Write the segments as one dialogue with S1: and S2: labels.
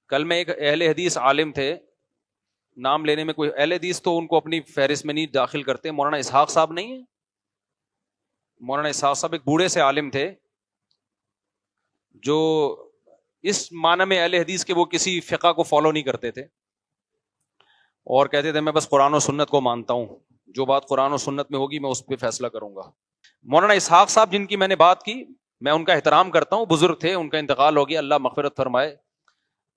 S1: کل میں ایک اہل حدیث عالم تھے, نام لینے میں کوئی, اہل حدیث تو ان کو اپنی فہرست میں نہیں داخل کرتے, مولانا اسحاق صاحب نہیں ہے, مولانا اسحاق صاحب ایک بوڑھے سے عالم تھے جو اس معنی میں اہل حدیث کے وہ کسی فقہ کو فالو نہیں کرتے تھے اور کہتے تھے میں بس قرآن و سنت کو مانتا ہوں, جو بات قرآن و سنت میں ہوگی میں اس پہ فیصلہ کروں گا. مولانا اسحاق صاحب جن کی میں نے بات کی, میں ان کا احترام کرتا ہوں, بزرگ تھے, ان کا انتقال ہو گیا, اللہ مغفرت فرمائے.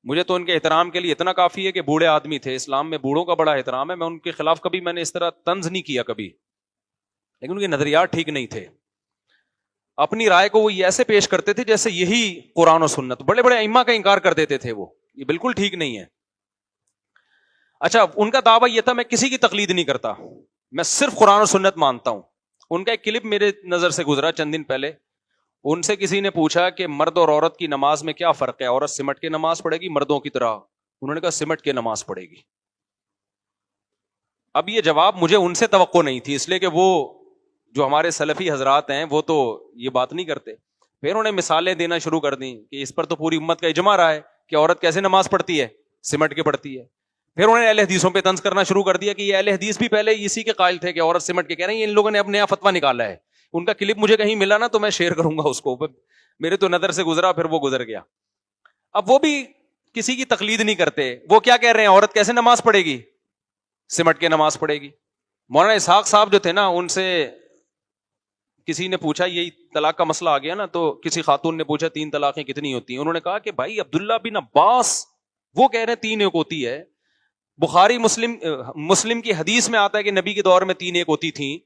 S1: مجھے تو ان کے احترام کے لیے اتنا کافی ہے کہ بوڑھے آدمی تھے, اسلام میں بوڑھوں کا بڑا احترام ہے, میں ان کے خلاف کبھی میں نے اس طرح طنز نہیں کیا کبھی, لیکن ان کے نظریات ٹھیک نہیں تھے. اپنی رائے کو وہ ایسے پیش کرتے تھے جیسے یہی قرآن و سنت, بڑے بڑے ائمہ کا انکار کر دیتے تھے, وہ یہ بالکل ٹھیک نہیں ہے. اچھا, ان کا دعویٰ یہ تھا میں کسی کی تقلید نہیں کرتا, میں صرف قرآن و سنت مانتا ہوں. ان کا ایک کلپ میرے نظر سے گزرا چند دن پہلے, ان سے کسی نے پوچھا کہ مرد اور عورت کی نماز میں کیا فرق ہے, عورت سمٹ کے نماز پڑھے گی مردوں کی طرح؟ انہوں نے کہا سمٹ کے نماز پڑھے گی. اب یہ جواب مجھے ان سے توقع نہیں تھی, اس لیے کہ وہ جو ہمارے سلفی حضرات ہیں وہ تو یہ بات نہیں کرتے. پھر انہوں نے مثالیں دینا شروع کر دیں کہ اس پر تو پوری امت کا اجماع رہا ہے کہ عورت کیسے نماز پڑھتی ہے, سمٹ کے پڑھتی ہے. پھر انہوں نے اہل حدیثوں پہ طنز کرنا شروع کر دیا کہ یہ اہل حدیث بھی پہلے اسی کے قائل تھے کہ عورت سمٹ کے, کہہ رہے ہیں ان لوگوں نے اب نیا فتویٰ نکالا ہے. ان کا کلپ مجھے کہیں ملا نا تو میں شیئر کروں گا اس کو, میرے تو نظر سے گزرا, پھر وہ گزر گیا. اب وہ بھی کسی کی تقلید نہیں کرتے, وہ کیا کہہ رہے ہیں عورت کیسے نماز پڑھے گی, سمٹ کے نماز پڑھے گی. مولانا اسحاق صاحب جو تھے نا, ان سے کسی نے پوچھا, یہی طلاق کا مسئلہ آ گیا نا, تو کسی خاتون نے پوچھا 3 طلاقیں کتنی ہوتی ہیں؟ انہوں نے کہا کہ بھائی عبداللہ بن عباس وہ کہہ رہے ہیں 3 ایک ہوتی ہے, بخاری مسلم کی حدیث میں آتا ہے کہ نبی کے دور میں 3 ایک ہوتی تھیں,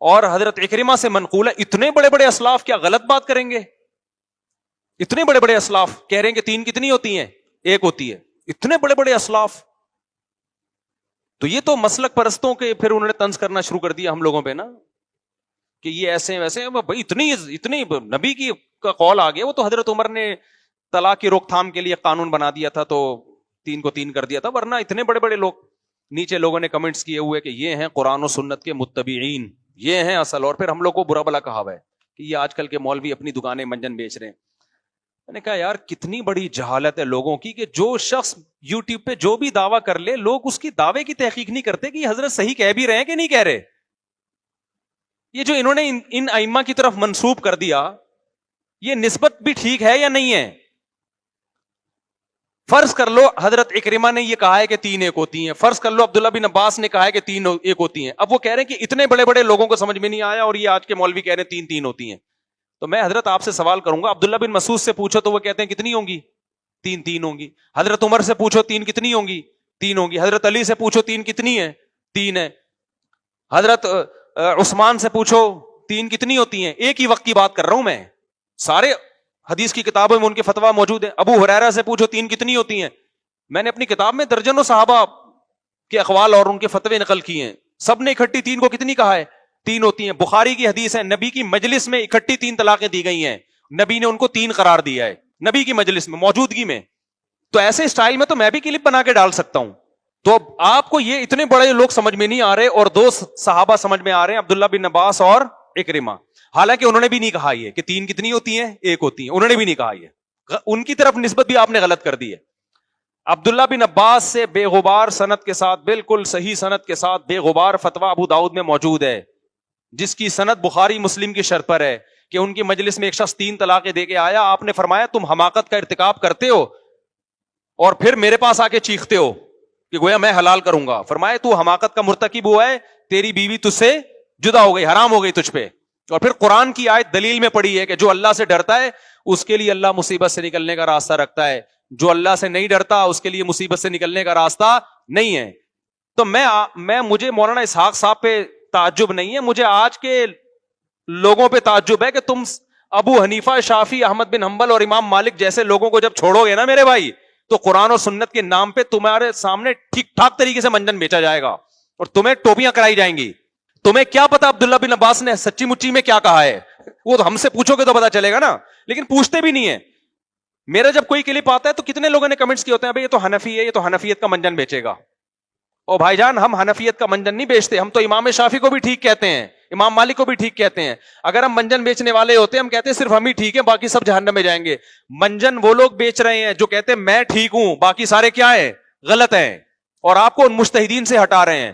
S1: اور حضرت اکرمہ سے منقول ہے. اتنے بڑے بڑے اسلاف کیا غلط بات کریں گے؟ اتنے بڑے بڑے اسلاف کہہ رہے ہیں کہ 3 کتنی ہوتی ہیں, 1 ہوتی ہے. اتنے بڑے بڑے اسلاف, تو یہ تو مسلک پرستوں کے پھر انہوں نے طنز کرنا شروع کر دیا ہم لوگوں پہ نا, کہ یہ ایسے ویسے. بھائی اتنی نبی کی کا قول آ گیا, وہ تو حضرت عمر نے طلاق کی روک تھام کے لیے قانون بنا دیا تھا تو 3 کو 3 کر دیا تھا, ورنہ اتنے بڑے بڑے لوگ. نیچے لوگوں نے کمنٹس کیے ہوئے کہ یہ ہیں قرآن و سنت کے متبعین, یہ ہیں اصل. اور پھر ہم لوگ کو برا بلا کہا ہوا ہے کہ یہ آج کل کے مولوی اپنی دکانیں منجن بیچ رہے ہیں. میں نے کہا یار کتنی بڑی جہالت ہے لوگوں کی کہ جو شخص یوٹیوب پہ جو بھی دعویٰ کر لے, لوگ اس کی دعوے کی تحقیق نہیں کرتے کہ یہ حضرت صحیح کہہ بھی رہے ہیں کہ نہیں کہہ رہے. یہ جو انہوں نے ان ائمہ کی طرف منسوب کر دیا, یہ نسبت بھی ٹھیک ہے یا نہیں ہے؟ فرض کر لو حضرت اکرمہ نے یہ کہا ہے کہ 3 ایک ہوتی ہیں, فرض کر لو عبداللہ بن عباس نے کہا ہے کہ 3 ایک ہوتی ہیں. اب وہ کہہ رہے ہیں کہ اتنے بڑے بڑے لوگوں کو سمجھ میں نہیں آیا اور یہ آج کے مولوی کہہ رہے ہیں 3 ہوتی ہیں. تو میں حضرت آپ سے سوال کروں گا, عبداللہ بن مسعود سے پوچھو تو وہ کہتے ہیں کتنی ہوں گی, 3 ہوں گی. حضرت عمر سے پوچھو 3 کتنی ہوں گی, 3 ہوں گی. حضرت علی سے پوچھو 3 کتنی ہے, 3 ہے. حضرت عثمان سے پوچھو 3 کتنی ہوتی ہیں. ایک ہی وقت کی بات کر رہا ہوں میں, سارے حدیث کی کتابوں میں ان کے فتویٰ موجود ہیں. ابو ہریرہ سے پوچھو 3 کتنی ہوتی ہیں. میں نے اپنی کتاب میں درجنوں صحابہ کے اقوال اور ان کے فتوے نقل کیے ہیں, سب نے اکٹھی 3 کو کتنی کہا ہے, 3 ہوتی ہیں. بخاری کی حدیث ہے, نبی کی مجلس میں اکٹھی 3 طلاقیں دی گئی ہیں, نبی نے ان کو 3 قرار دیا ہے نبی کی مجلس میں, موجودگی میں. تو ایسے اسٹائل میں تو میں بھی کلپ بنا کے ڈال سکتا ہوں. تو آپ کو یہ اتنے بڑے لوگ سمجھ میں نہیں آ رہے اور 2 صحابہ سمجھ میں آ رہے ہیں, عبداللہ بن عباس اور اکرمہ. حالانکہ انہوں نے بھی نہیں کہا یہ کہ 3 کتنی ہوتی ہیں, 1 ہوتی ہیں. انہوں نے بھی نہیں کہا یہ, ان کی طرف نسبت بھی آپ نے غلط کر دی ہے. عبداللہ بن عباس سے بے غبار سند کے ساتھ, بالکل صحیح سند کے ساتھ بے غبار فتویٰ ابو داؤد میں موجود ہے, جس کی سند بخاری مسلم کی شرط پر ہے کہ ان کی مجلس میں ایک شخص 3 طلاقیں دے کے آیا. آپ نے فرمایا تم حماقت کا ارتکاب کرتے ہو اور پھر میرے پاس آ کے چیختے ہو کہ گویا میں حلال کروں گا. فرمایا تو حماقت کا مرتکب ہوا ہے, تیری بیوی تجھ سے جدا ہو گئی, حرام ہو گئی تجھ پہ. اور پھر قرآن کی آیت دلیل میں پڑی ہے کہ جو اللہ سے ڈرتا ہے اس کے لیے اللہ مصیبت سے نکلنے کا راستہ رکھتا ہے, جو اللہ سے نہیں ڈرتا اس کے لیے مصیبت سے نکلنے کا راستہ نہیں ہے. تو مجھے مولانا اسحاق صاحب پہ تعجب نہیں ہے, مجھے آج کے لوگوں پہ تعجب ہے کہ تم ابو حنیفہ, شافعی, احمد بن حنبل اور امام مالک جیسے لوگوں کو جب چھوڑو گے نا میرے بھائی, تو قرآن و سنت کے نام پہ تمہارے سامنے ٹھیک ٹھاک طریقے سے منجن بیچا جائے گا اور تمہیں ٹوپیاں کرائی جائیں گی. تمہیں کیا پتا عبداللہ بن عباس نے سچی مچی میں کیا کہا ہے, وہ تو ہم سے پوچھو گے تو پتا چلے گا نا, لیکن پوچھتے بھی نہیں ہے. میرا جب کوئی کلپ آتا ہے تو کتنے لوگوں نے کمنٹس کیے ہوتے ہیں بھائی یہ تو حنفی ہے, یہ تو حنفیت کا منجن بیچے گا. او بھائی جان ہم حنفیت کا منجن نہیں بیچتے, ہم تو امام شافعی کو بھی ٹھیک کہتے ہیں, امام مالک کو بھی ٹھیک کہتے ہیں. اگر ہم منجن بیچنے والے ہوتے ہم کہتے ہیں صرف ہم ہی ٹھیک ہیں باقی سب جہنم میں جائیں گے. منجن وہ لوگ بیچ رہے ہیں جو کہتے ہیں میں ٹھیک ہوں باقی سارے کیا ہیں, غلط ہیں, اور آپ کو ان مجتہدین سے ہٹا رہے ہیں.